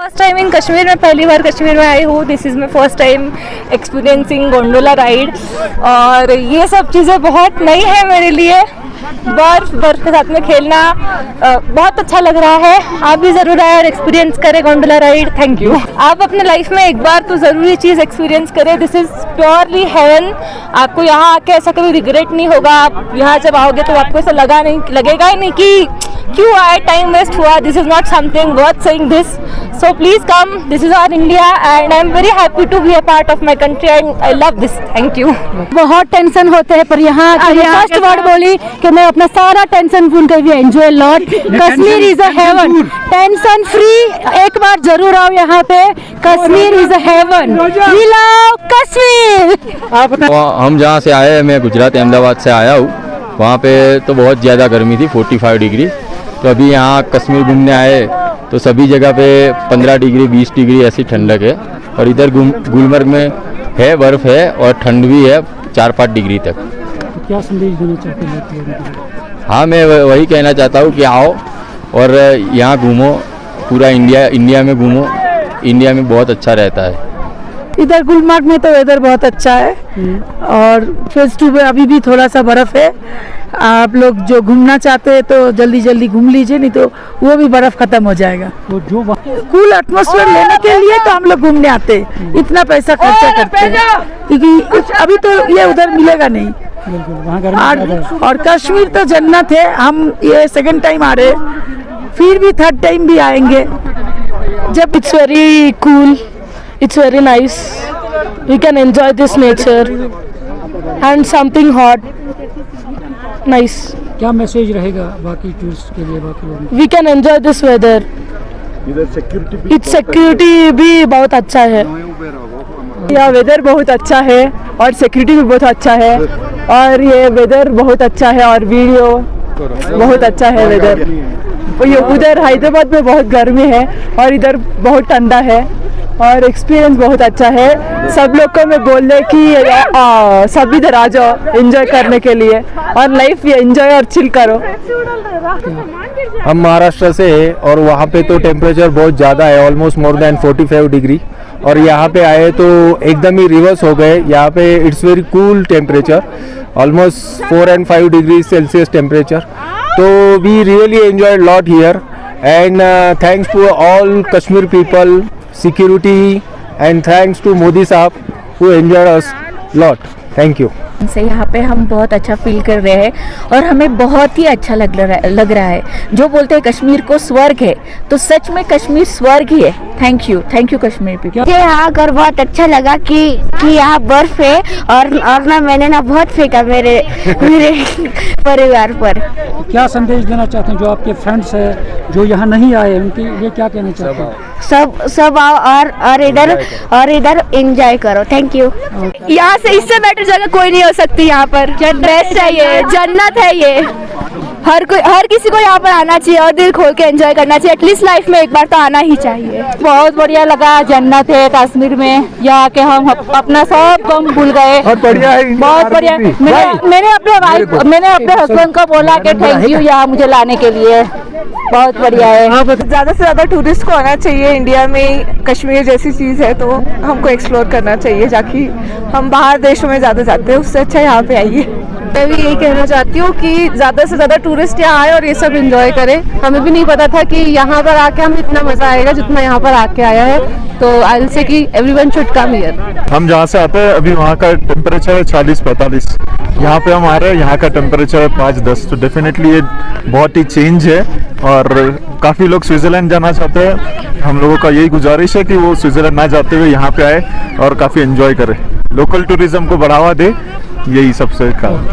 First time in Kashmir, मैं पहली बार कश्मीर में आई हूँ। This is my first time experiencing gondola ride और ये सब चीज़ें बहुत नई है मेरे लिए। बर्फ के साथ में खेलना बहुत अच्छा लग रहा है। आप भी ज़रूर आए और एक्सपीरियंस करें गोंडोला राइड। Thank you. आप अपने लाइफ में एक बार तो ज़रूरी चीज़ एक्सपीरियंस करें। This is purely heaven. आपको यहाँ आके ऐसा कभी रिग्रेट नहीं होगा। आप यहाँ जब आओगे तो आपको ऐसा लगेगा ही नहीं कि क्यों आए, टाइम वेस्ट हुआ। This is not something worth saying this. So please come, this is our India and I am very happy to be a part of my country and I love this. Thank you. बहुत tension होते हैं पर यहाँ first word बोली कि मैं अपना सारा टेंशन भूल गई। Enjoy lot. Kashmir is a heaven, tension free. एक बार जरूर आओ यहाँ पे। Kashmir is a heaven. We love Kashmir. हम जहाँ से आए हैं, मैं गुजरात अहमदाबाद से आया हूँ। वहाँ पे तो बहुत ज़्यादा गर्मी थी, 45 डिग्री। तो अभी यहाँ कश्मीर घूमने आए तो सभी जगह पे 15 डिग्री 20 डिग्री ऐसी ठंडक है। और इधर गुलमर्ग में है, बर्फ़ है और ठंड भी है 4-5 डिग्री तक। क्या संदेश देना चाहते हैं? हाँ, मैं वही कहना चाहता हूँ कि आओ और यहाँ घूमो, पूरा इंडिया में घूमो। इंडिया में बहुत अच्छा रहता है। इधर गुलमर्ग में तो वेदर बहुत अच्छा है और फेज 2 में अभी भी थोड़ा सा बर्फ है। आप लोग जो घूमना चाहते हैं तो जल्दी जल्दी घूम लीजिए, नहीं तो वो भी बर्फ खत्म हो जाएगा। तो जो कूल एटमॉस्फेयर लेने के लिए तो हम लोग घूमने आते हैं, इतना पैसा खर्चा करते हैं क्योंकि अभी तो ये उधर मिलेगा नहीं। और कश्मीर तो जन्नत है। हम ये सेकंड टाइम आ रहे, फिर भी थर्ड टाइम भी आएंगे। जब it's very cool, it's very nice, we can enjoy this nature and something hot, nice. क्या मैसेज रहेगा बाकी टूरिस्ट के लिए, बाकी लोगों We can enjoy this weather. Security भी बहुत अच्छा है। यहाँ वेदर बहुत अच्छा है और सिक्योरिटी भी बहुत अच्छा है और ये वेदर बहुत अच्छा है और वीडियो बहुत अच्छा है वेदर। ये उधर हैदराबाद में बहुत गर्मी है और इधर बहुत ठंडा है और एक्सपीरियंस बहुत अच्छा है। सब लोग को मैं बोल रही कि सब इधर आ जाओ एंजॉय करने के लिए और लाइफ ये एंजॉय और चिल करो। हम महाराष्ट्र से हैं और वहाँ पे तो टेम्परेचर बहुत ज़्यादा है, ऑलमोस्ट मोर देन 45 डिग्री। और यहाँ पे आए तो एकदम ही रिवर्स हो गए। यहाँ पे it's very cool temperature, almost 4 and 5 degree Celsius temperature. तो we really enjoyed lot here and thanks to all Kashmir people, security and thanks to Modi साहब who enjoyed us lot. Thank you. से यहाँ पे हम बहुत अच्छा फील कर रहे हैं और हमें बहुत ही अच्छा लग रहा है। जो बोलते हैं कश्मीर को स्वर्ग है तो सच में कश्मीर स्वर्ग ही है। थैंक यू कश्मीर पे। मुझे यहाँ आकर बहुत अच्छा लगा कि यहाँ बर्फ है और ना मैंने ना बहुत फेंका मेरे परिवार पर। क्या संदेश देना चाहते हैं जो आपके फ्रेंड्स हैं जो यहाँ नहीं आए, उनके लिए क्या कहना चाहते हैं? सब आओ और इधर एंजॉय करो। Thank you. यहाँ से इससे बेटर जगह कोई नहीं हो सकती। यहाँ पर बेस्ट है, ये जन्नत है। ये हर किसी को यहाँ पर आना चाहिए और दिल खोल के एंजॉय करना चाहिए। एटलीस्ट लाइफ में एक बार तो आना ही चाहिए। बहुत बढ़िया लगा, जन्नत है कश्मीर में। यहाँ के हम अपना सब गम भूल गए। बहुत बढ़िया है, बहुत बढ़िया। मैंने अपने हस्बैंड को बोला कि थैंक यू यहाँ मुझे लाने के लिए। बहुत बढ़िया है। ज़्यादा से ज़्यादा टूरिस्ट को आना चाहिए। इंडिया में कश्मीर जैसी चीज़ है तो हमको एक्सप्लोर करना चाहिए। जाकि हम बाहर देशों में ज़्यादा जाते हैं, उससे अच्छा यहाँ पे आइए। मैं भी यही कहना चाहती हूँ कि ज़्यादा से ज़्यादा टूरिस्ट यहाँ आए और ये सब एंजॉय करें। हमें भी नहीं पता था कि यहाँ पर आके हमें इतना मज़ा आएगा जितना यहाँ पर आके आया है। तो आई विल से कि एवरीवन शुड कम हियर। हम जहाँ से आते हैं अभी वहाँ का टेम्परेचर है 40-45। यहाँ पे हम आ रहे हैं, यहाँ का टेम्परेचर है 5-10। तो डेफिनेटली ये बहुत ही चेंज है और काफ़ी लोग स्विट्ज़रलैंड जाना चाहते हैं। हम लोगों का यही गुजारिश है कि वो स्विट्ज़रलैंड ना जाते हुए यहाँ पे आए और काफ़ी एंजॉय करें, लोकल टूरिज्म को बढ़ावा दे। यही सबसे काम।